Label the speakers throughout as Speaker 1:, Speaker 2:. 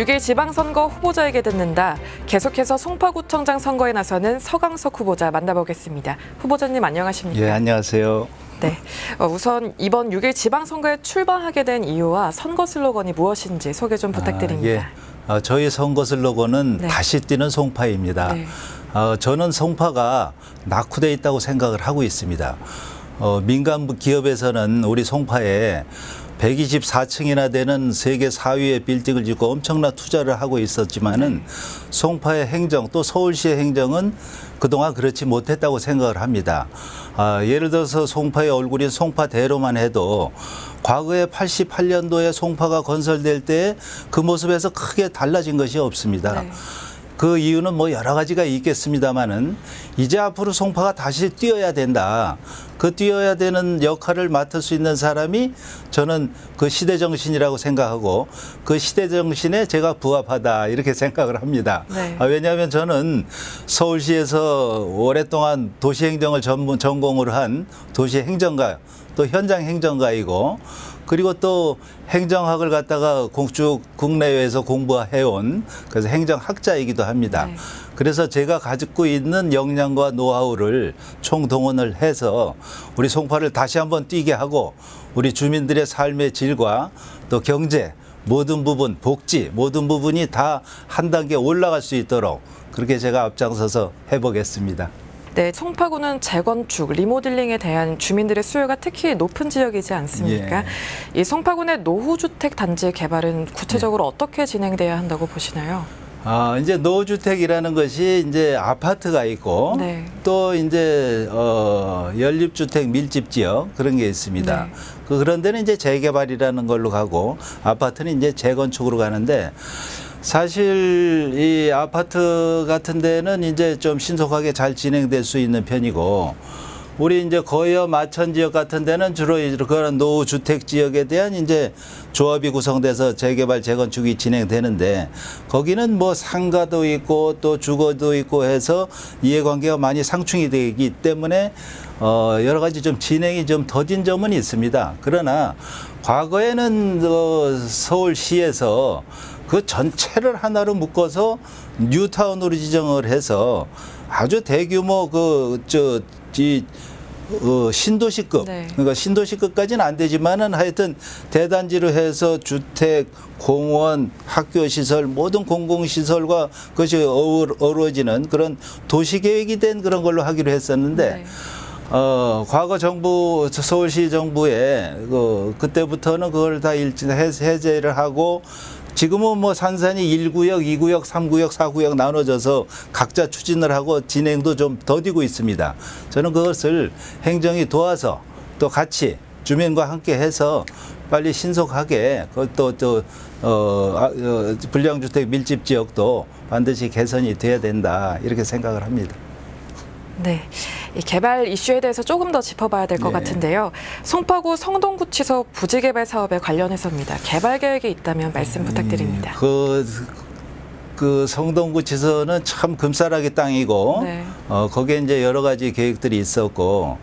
Speaker 1: 6일 지방선거 후보자에게 듣는다. 계속해서 송파구청장 선거에 나서는 서강석 후보자 만나보겠습니다. 후보자님 안녕하십니까?
Speaker 2: 예, 안녕하세요.
Speaker 1: 네, 우선 이번 6일 지방선거에 출마하게 된 이유와 선거 슬로건이 무엇인지 소개 좀 부탁드립니다.
Speaker 2: 저희 선거 슬로건은
Speaker 1: 네.
Speaker 2: 다시 뛰는 송파입니다.
Speaker 1: 네.
Speaker 2: 저는 송파가 낙후되어 있다고 생각을 하고 있습니다. 민간 기업에서는 우리 송파에 124층이나 되는 세계 4위의 빌딩을 짓고 엄청난 투자를 하고 있었지만은 송파의 행정 또 서울시의 행정은 그동안 그렇지 못했다고 생각을 합니다. 예를 들어서 송파의 얼굴인 송파대로만 해도 과거에 88년도에 송파가 건설될 때 그 모습에서 크게 달라진 것이 없습니다.
Speaker 1: 네.
Speaker 2: 그 이유는 뭐 여러 가지가 있겠습니다만은 이제 앞으로 송파가 다시 뛰어야 된다. 그 뛰어야 되는 역할을 맡을 수 있는 사람이 저는 그 시대 정신이라고 생각하고 그 시대 정신에 제가 부합하다 이렇게 생각을 합니다.
Speaker 1: 네.
Speaker 2: 왜냐하면 저는 서울시에서 오랫동안 도시행정을 전공으로 한 도시행정가 또 현장 행정가이고 그리고 또 행정학을 갖다가 쭉 국내외에서 공부해온 그래서 행정학자이기도 합니다.
Speaker 1: 네.
Speaker 2: 그래서 제가 가지고 있는 역량과 노하우를 총동원을 해서 우리 송파를 다시 한번 뛰게 하고 우리 주민들의 삶의 질과 또 경제 모든 부분, 복지 모든 부분이 다 한 단계 올라갈 수 있도록 그렇게 제가 앞장서서 해보겠습니다.
Speaker 1: 네, 송파구는 재건축, 리모델링에 대한 주민들의 수요가 특히 높은 지역이지 않습니까? 이 송파구의 노후주택 단지 개발은 구체적으로 어떻게 진행돼야 한다고 보시나요?
Speaker 2: 이제 노후주택이라는 것이 이제 아파트가 있고
Speaker 1: 네.
Speaker 2: 또 이제 연립주택 밀집 지역 그런 게 있습니다.
Speaker 1: 네.
Speaker 2: 그런 데는 이제 재개발이라는 걸로 가고 아파트는 이제 재건축으로 가는데 사실 이 아파트 같은 데는 이제 좀 신속하게 잘 진행될 수 있는 편이고 우리 이제 거여 마천 지역 같은 데는 주로 그런 노후주택 지역에 대한 이제 조합이 구성돼서 재개발 재건축이 진행되는데 거기는 뭐 상가도 있고 또 주거도 있고 해서 이해관계가 많이 상충이 되기 때문에 여러 가지 좀 진행이 좀 더딘 점은 있습니다. 그러나 과거에는 서울시에서 그 전체를 하나로 묶어서 뉴타운으로 지정을 해서 아주 대규모 신도시급,
Speaker 1: 네.
Speaker 2: 그러니까 신도시급까지는 안 되지만은 하여튼 대단지로 해서 주택, 공원, 학교 시설, 모든 공공시설과 그것이 어우러지는 그런 도시계획이 된 그런 걸로 하기로 했었는데
Speaker 1: 네.
Speaker 2: 과거 정부, 서울시 정부에 그때부터는 그걸 다 해제를 하고 지금은 뭐 산산이 1구역, 2구역, 3구역, 4구역 나눠져서 각자 추진을 하고 진행도 좀 더디고 있습니다. 저는 그것을 행정이 도와서 또 같이 주민과 함께 해서 빨리 신속하게 그것도 불량주택 밀집 지역도 반드시 개선이 돼야 된다 이렇게 생각을 합니다.
Speaker 1: 네, 이 개발 이슈에 대해서 조금 더 짚어봐야 될 것 같은데요. 송파구 성동구치소 부지개발 사업에 관련해서입니다. 개발 계획이 있다면 말씀 부탁드립니다.
Speaker 2: 그 성동구치소는 참 금싸라기 땅이고
Speaker 1: 네.
Speaker 2: 거기에 이제 여러 가지 계획들이 있었고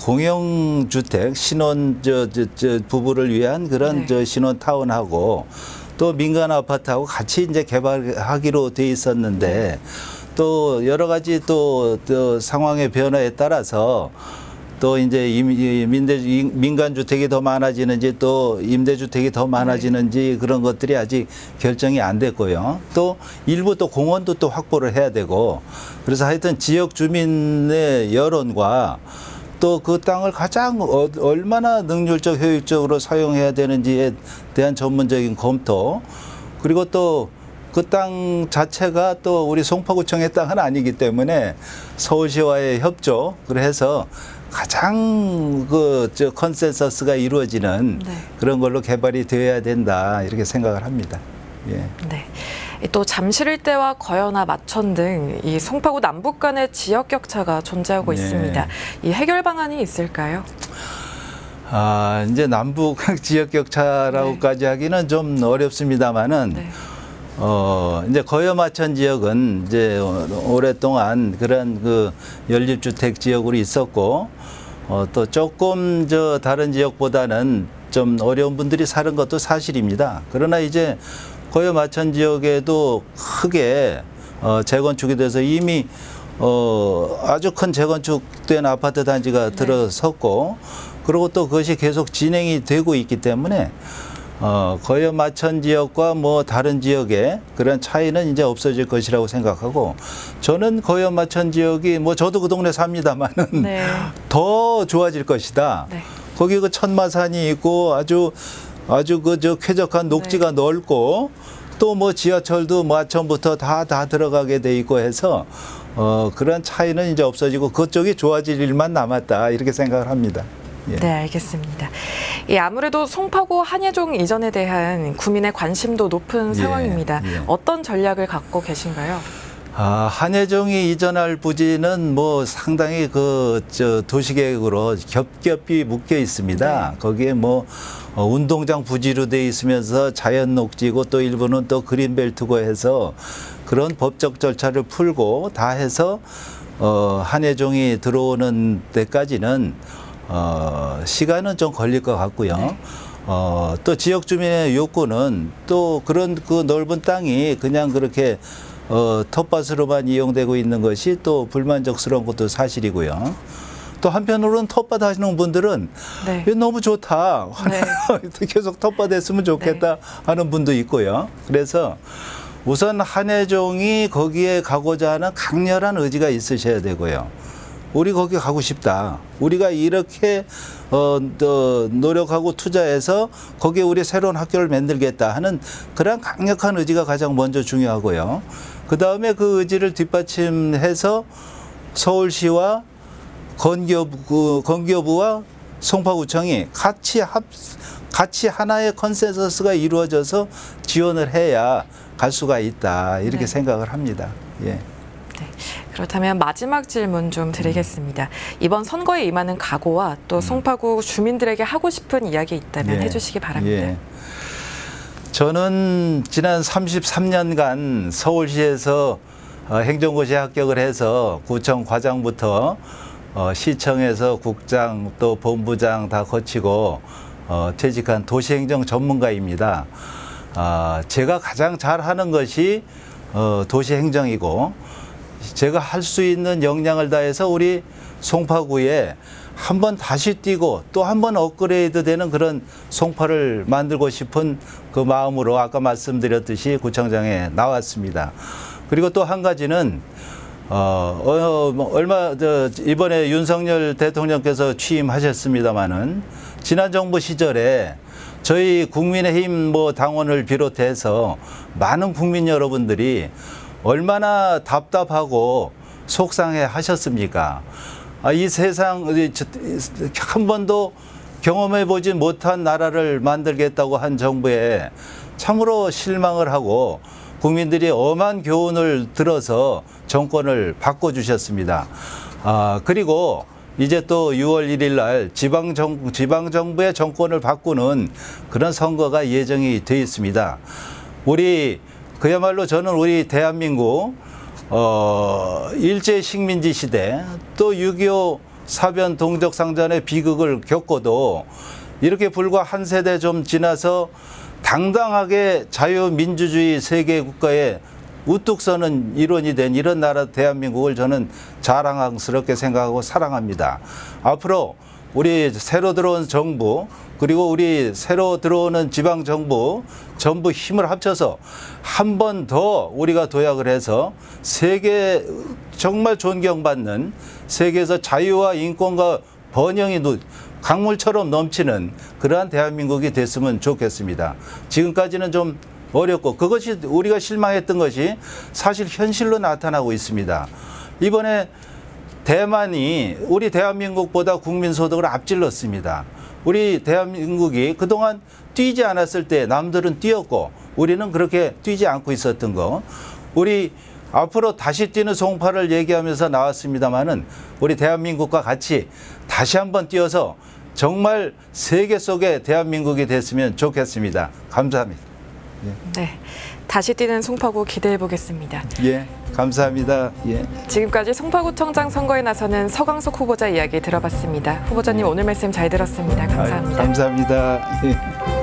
Speaker 2: 공영주택 신혼 부부를 위한 그런
Speaker 1: 네.
Speaker 2: 신혼 타운하고 또 민간 아파트하고 같이 이제 개발하기로 돼 있었는데. 또 여러 가지 또 상황의 변화에 따라서 또 이제 민간 주택이 더 많아지는지 또 임대주택이 더 많아지는지 그런 것들이 아직 결정이 안 됐고요. 또 일부 또 공원도 또 확보를 해야 되고 그래서 하여튼 지역 주민의 여론과 또 그 땅을 가장 얼마나 능률적 효율적으로 사용해야 되는지에 대한 전문적인 검토 그리고 또 그 땅 자체가 또 우리 송파구청의 땅은 아니기 때문에 서울시와의 협조를 해서 가장 컨센서스가 이루어지는
Speaker 1: 네.
Speaker 2: 그런 걸로 개발이 되어야 된다 이렇게 생각을 합니다. 예.
Speaker 1: 네. 또 잠실 일대와 거여나 마천 등 이 송파구 남북 간의 지역 격차가 존재하고
Speaker 2: 네.
Speaker 1: 있습니다. 이 해결 방안이 있을까요?
Speaker 2: 이제 남북 지역 격차라고까지 하기는 좀 어렵습니다만은.
Speaker 1: 네.
Speaker 2: 이제 거여 마천 지역은 이제 오랫동안 그런 연립주택 지역으로 있었고, 또 조금 다른 지역보다는 좀 어려운 분들이 사는 것도 사실입니다. 그러나 이제 고려 마천 지역에도 크게 재건축이 돼서 이미 아주 큰 재건축된 아파트 단지가 들어섰고, 그리고 또 그것이 계속 진행이 되고 있기 때문에 고려 마천 지역과 뭐 다른 지역의 그런 차이는 이제 없어질 것이라고 생각하고, 저는 고려 마천 지역이 뭐 저도 그 동네 삽니다만은
Speaker 1: 네.
Speaker 2: 더 좋아질 것이다.
Speaker 1: 네.
Speaker 2: 거기 그 천마산이 있고 아주 그 저 쾌적한 녹지가 넓고, 또 뭐 지하철도 마천부터 다 들어가게 돼 있고 해서 그런 차이는 이제 없어지고 그쪽이 좋아질 일만 남았다, 이렇게 생각을 합니다. 예.
Speaker 1: 네, 알겠습니다. 아무래도 송파구 한예종 이전에 대한 구민의 관심도 높은 상황입니다. 어떤 전략을 갖고 계신가요?
Speaker 2: 한예종이 이전할 부지는 뭐 상당히 도시계획으로 겹겹이 묶여 있습니다.
Speaker 1: 네.
Speaker 2: 거기에 뭐 운동장 부지로 돼 있으면서 자연 녹지고 또 일부는 또 그린벨트고 해서 그런 법적 절차를 풀고 다 해서 한예종이 들어오는 데까지는 시간은 좀 걸릴 것 같고요.
Speaker 1: 네.
Speaker 2: 또 지역 주민의 욕구는 또 그런 그 넓은 땅이 그냥 그렇게 텃밭으로만 이용되고 있는 것이 또 불만족스러운 것도 사실이고요. 또 한편으로는 텃밭 하시는 분들은
Speaker 1: 네.
Speaker 2: 이거 너무 좋다.
Speaker 1: 네.
Speaker 2: 계속 텃밭 했으면 좋겠다 하는 분도 있고요. 그래서 우선 한예종이 거기에 가고자 하는 강렬한 의지가 있으셔야 되고요. 우리 거기 가고 싶다. 우리가 이렇게 노력하고 투자해서 거기에 우리 새로운 학교를 만들겠다 하는 그런 강력한 의지가 가장 먼저 중요하고요. 그다음에 그 의지를 뒷받침해서 서울시와 건교부와 송파구청이 같이 하나의 컨센서스가 이루어져서 지원을 해야 갈 수가 있다, 이렇게 생각을 합니다. 예.
Speaker 1: 네. 그렇다면 마지막 질문 좀 드리겠습니다. 이번 선거에 임하는 각오와 또 송파구 주민들에게 하고 싶은 이야기 있다면 해주시기 바랍니다.
Speaker 2: 예. 저는 지난 33년간 서울시에서 행정고시에 합격을 해서 구청 과장부터 시청에서 국장 또 본부장 다 거치고 퇴직한 도시행정 전문가입니다. 제가 가장 잘하는 것이 도시행정이고, 제가 할 수 있는 역량을 다해서 우리 송파구에 한번 다시 뛰고 또 한 번 업그레이드 되는 그런 송파를 만들고 싶은 그 마음으로 아까 말씀드렸듯이 구청장에 나왔습니다. 그리고 또 한 가지는 이번에 윤석열 대통령께서 취임하셨습니다마는 지난 정부 시절에 저희 국민의힘 당원을 비롯해서 많은 국민 여러분들이 얼마나 답답하고 속상해 하셨습니까? 이 세상 한 번도 경험해 보지 못한 나라를 만들겠다고 한 정부에 참으로 실망을 하고 국민들이 엄한 교훈을 들어서 정권을 바꿔주셨습니다. 그리고 이제 또 6월 1일 날 지방정부의 정권을 바꾸는 그런 선거가 예정이 되어 있습니다. 그야말로 저는 우리 대한민국 일제 식민지 시대 또 6.25 사변 동족상잔의 비극을 겪고도 이렇게 불과 한 세대 좀 지나서 당당하게 자유민주주의 세계 국가에 우뚝 서는 일원이 된 이런 나라 대한민국을 저는 자랑스럽게 생각하고 사랑합니다. 앞으로 우리 새로 들어온 정부 그리고 우리 새로 들어오는 지방정부 전부 힘을 합쳐서 한 번 더 우리가 도약을 해서 세계 정말 존경받는 세계에서 자유와 인권과 번영이 강물처럼 넘치는 그러한 대한민국이 됐으면 좋겠습니다. 지금까지는 좀 어렵고 그것이 우리가 실망했던 것이 사실 현실로 나타나고 있습니다. 이번에 대만이 우리 대한민국보다 국민소득을 앞질렀습니다. 우리 대한민국이 그동안 뛰지 않았을 때 남들은 뛰었고 우리는 그렇게 뛰지 않고 있었던 거. 우리 앞으로 다시 뛰는 송파를 얘기하면서 나왔습니다마는 우리 대한민국과 같이 다시 한번 뛰어서 정말 세계 속의 대한민국이 됐으면 좋겠습니다. 감사합니다.
Speaker 1: 네, 다시 뛰는 송파구 기대해 보겠습니다.
Speaker 2: 예, 감사합니다. 예.
Speaker 1: 지금까지 송파구청장 선거에 나서는 서광석 후보자 이야기 들어봤습니다. 후보자님 오늘 말씀 잘 들었습니다. 감사합니다.
Speaker 2: 감사합니다. 예.